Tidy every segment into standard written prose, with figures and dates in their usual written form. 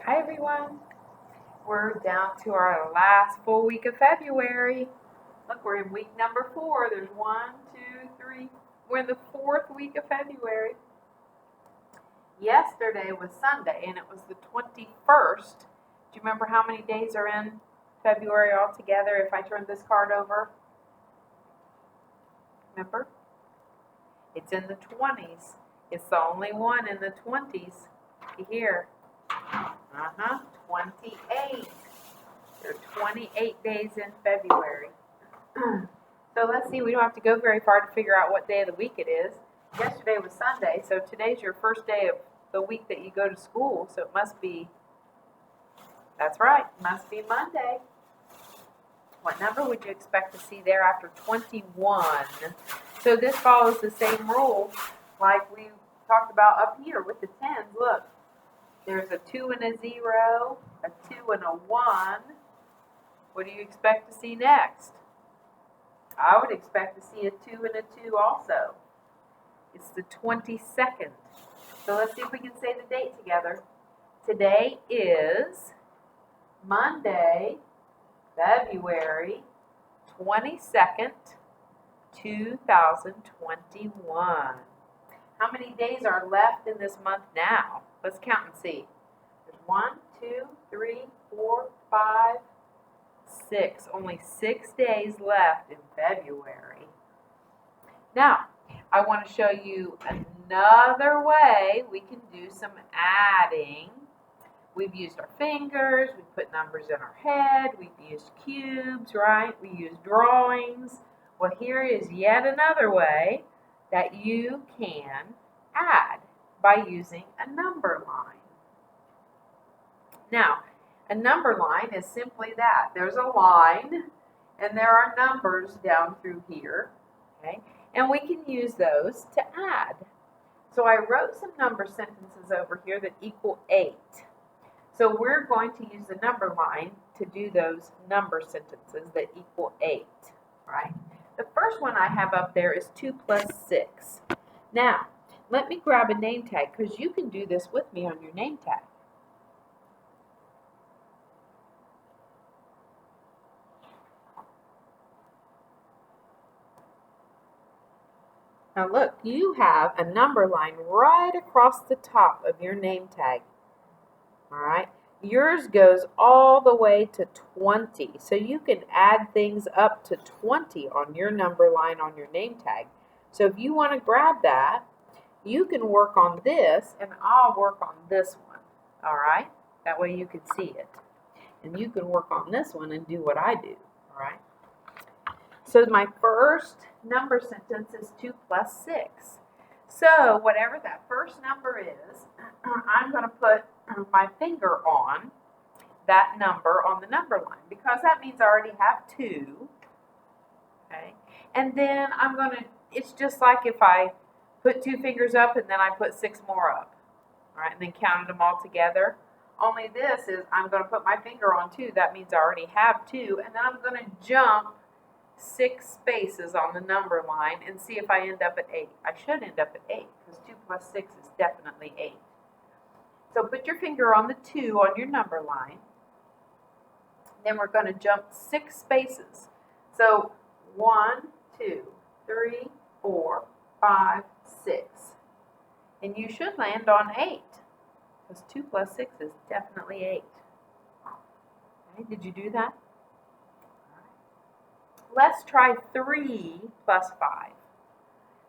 Hi everyone. We're down to our last full week of February. Look, we're in week number 4. There's 1, 2, 3. We're in the 4th week of February. Yesterday was Sunday and it was the 21st. Do you remember how many days are in February altogether if I turn this card over? Remember? It's in the 20s. It's the only one in the 20s. Here. 28. There are 28 days in February. So let's see, we don't have to go very far to figure out what day of the week it is. Yesterday was Sunday, so today's your first day of the week that you go to school, so it must be, that's right, must be Monday. What number would you expect to see there after 21? So this follows the same rule like we talked about up here with the tens. Look. There's a 2 and a 0, a 2 and a 1. What do you expect to see next? I would expect to see a 2 and a 2 also. It's the 22nd. So let's see if we can say the date together. Today is Monday, February 22nd, 2021. How many days are left in this month now? Let's count and see. There's 1, 2, 3, 4, 5, 6. Only 6 days left in February. Now, I want to show you another way we can do some adding. We've used our fingers, we've put numbers in our head, we've used cubes, right? We use drawings. Well, here is yet another way that you can add by using a number line. Now, a number line is simply that. There's a line and there are numbers down through here, okay? And we can use those to add. So I wrote some number sentences over here that equal 8. So we're going to use the number line to do those number sentences that equal 8, right? The first one I have up there is 2 plus 6. Now, let me grab a name tag because you can do this with me on your name tag. Now look, you have a number line right across the top of your name tag. All right. Yours goes all the way to 20. So you can add things up to 20 on your number line on your name tag. So if you want to grab that, you can work on this and I'll work on this one. All right. That way you can see it. And you can work on this one and do what I do. All right. So my first number sentence is 2 plus 6. So whatever that first number is, I'm going to put my finger on that number on the number line because that means I already have 2. Okay. And then I'm going to, it's just like if I put 2 fingers up and then I put 6 more up. All right, and then counted them all together. Only this is I'm going to put my finger on 2. That means I already have 2. And then I'm going to jump 6 spaces on the number line and see if I end up at 8. I should end up at 8 because 2 plus 6 is definitely 8. So put your finger on the 2 on your number line. Then we're going to jump 6 spaces. So 1, 2, 3, 4, 5, 6. And you should land on 8 because 2 plus 6 is definitely 8. Okay, did you do that? Let's try 3 plus 5.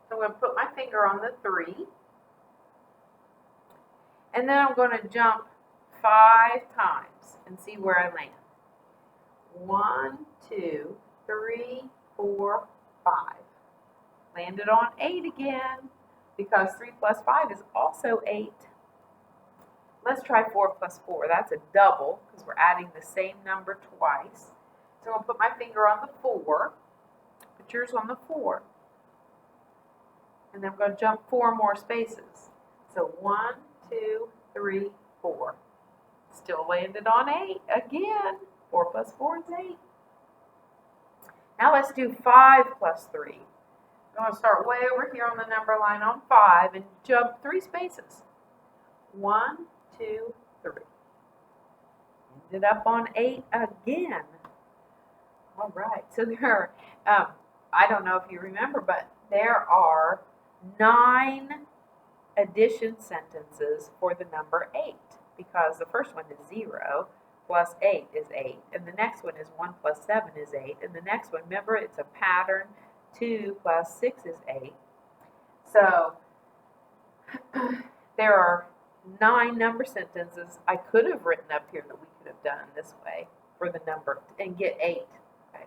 So I'm going to put my finger on the 3. And then I'm going to jump 5 times and see where I land. 1, 2, 3, 4, 5. Landed on 8 again because 3 plus 5 is also 8. Let's try 4 plus 4. That's a double because we're adding the same number twice. So I'm going to put my finger on the 4. Put yours on the 4. And then I'm going to jump 4 more spaces. So 1, 2, 3, 4. Still landed on 8 again. 4 plus 4 is 8. Now let's do 5 plus 3. I'm going to start way over here on the number line on 5 and jump 3 spaces. 1, 2, 3. Ended up on 8 again. All right, so there are, I don't know if you remember, but there are 9 addition sentences for the number 8, because the first one is 0 plus 8 is 8, and the next one is 1 plus 7 is 8, and the next one, remember, it's a pattern, 2 plus 6 is 8. So there are 9 number sentences I could have written up here that we could have done this way for the number and get 8. Okay.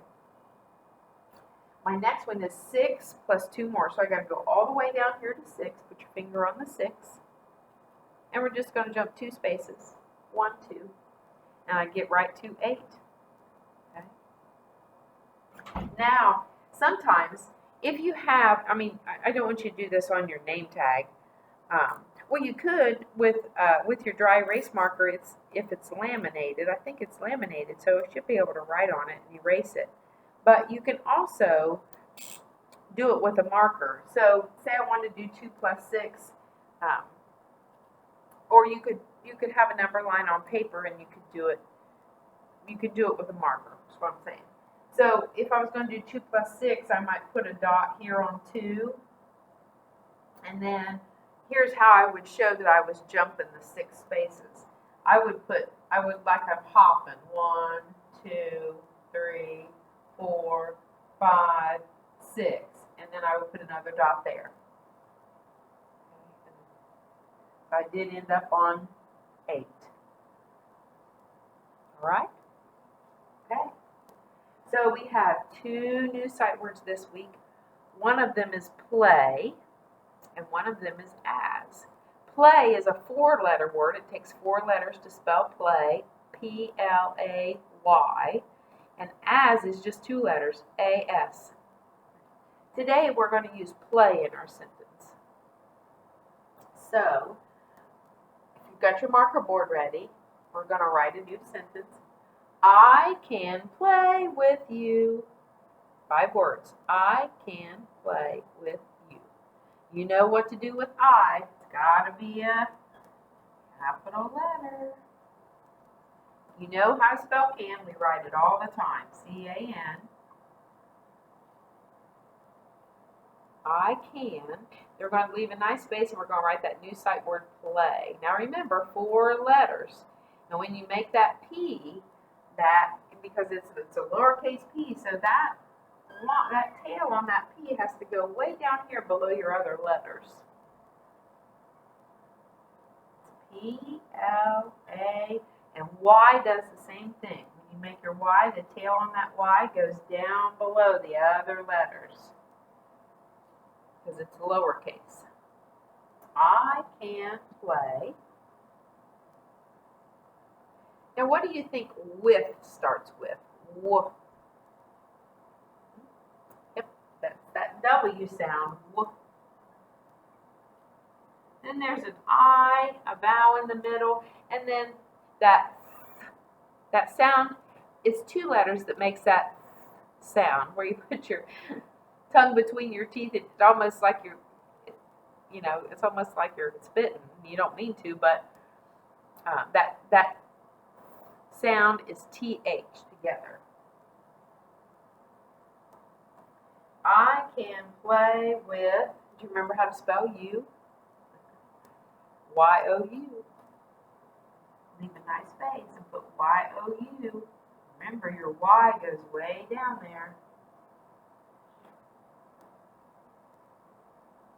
My next one is 6 plus 2 more. So I got to go all the way down here to 6. Put your finger on the 6. And we're just going to jump 2 spaces. 1, 2. And I get right to 8. Okay. Now, sometimes if you have, I don't want you to do this on your name tag. Well, you could with your dry erase marker. If it's laminated, I think it's laminated, so it should be able to write on it and erase it. But you can also do it with a marker. So, say I want to do 2 plus 6, or you could have a number line on paper and you could do it. You could do it with a marker. That's what I'm saying. So, if I was going to do 2 plus 6, I might put a dot here on 2, and then here's how I would show that I was jumping the 6 spaces. I would like I'm hopping 1, 2, 3, 4, 5, 6, and then I would put another dot there. I did end up on 8. All right? Okay. So we have 2 new sight words this week. One of them is play, and one of them is as. Play is a 4-letter word. It takes 4 letters to spell play, P-L-A-Y. And as is just 2 letters, A-S. Today we're going to use play in our sentence. So, if you've got your marker board ready, we're going to write a new sentence. I can play with you. 5 words. I can play with you. You know what to do with I. It's got to be a capital letter. You know how to spell can. We write it all the time. C-A-N. I can. They're going to leave a nice space, and we're going to write that new sight word play. Now remember, 4 letters. And when you make that P, because it's a lowercase p, so that tail on that P has to go way down here below your other letters. P-L-A, and Y does the same thing. When you make your Y, the tail on that Y goes down below the other letters because it's lowercase. I can play. Now, what do you think with starts with? W. Yep, that's that W sound. W. Then there's an I, a vowel in the middle, and then that sound is 2 letters that makes that sound, where you put your tongue between your teeth. It's almost like it's almost like you're spitting. You don't mean to, but that sound is TH together. I can play with, do you remember how to spell you? Y-O-U. Leave a nice space and put Y-O-U. Remember, your Y goes way down there.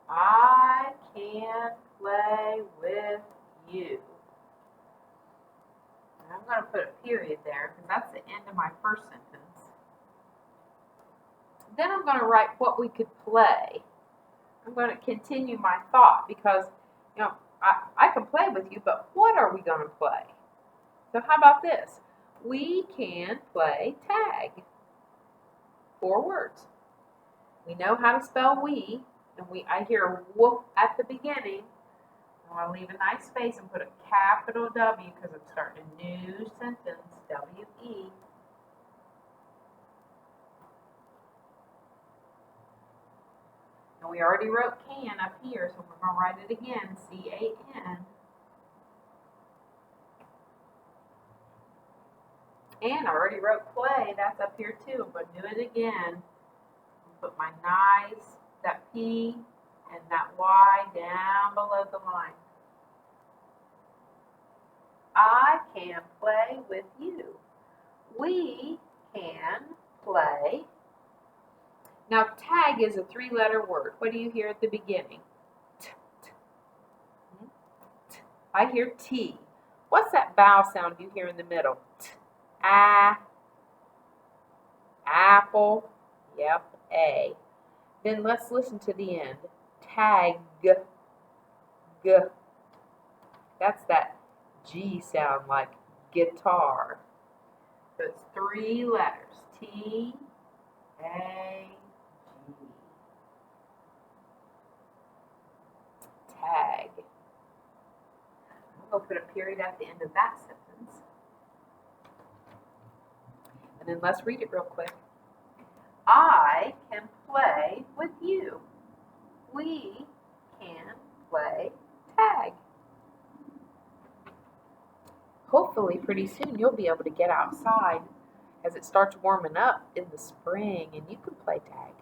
I can play with you. And I'm going to put a period there because that's the end of my first sentence. Then I'm going to write what we could play. I'm going to continue my thought because, I can play with you, but what are we going to play? So how about this? We can play tag. 4 words. We know how to spell we, and I hear a whoop at the beginning. I want to leave a nice space and put a capital W because I'm starting a new sentence, W-E. And we already wrote can up here, so we're going to write it again, C-A-N. And I already wrote play. That's up here too. I'm going to do it again. Put my nice, that P and that Y down below the line. I can play with you. We can play. Now, tag is a 3-letter word. What do you hear at the beginning? T, t. I hear T. What's that vowel sound you hear in the middle? T, A, apple. Yep, A. Then let's listen to the end. Tag, G. That's that G sound like guitar. So it's 3 letters. T, A, G. Tag. I'm going to put a period at the end of that sentence. And then let's read it real quick. I can play with you. We can play tag. Hopefully pretty soon you'll be able to get outside as it starts warming up in the spring and you can play tag.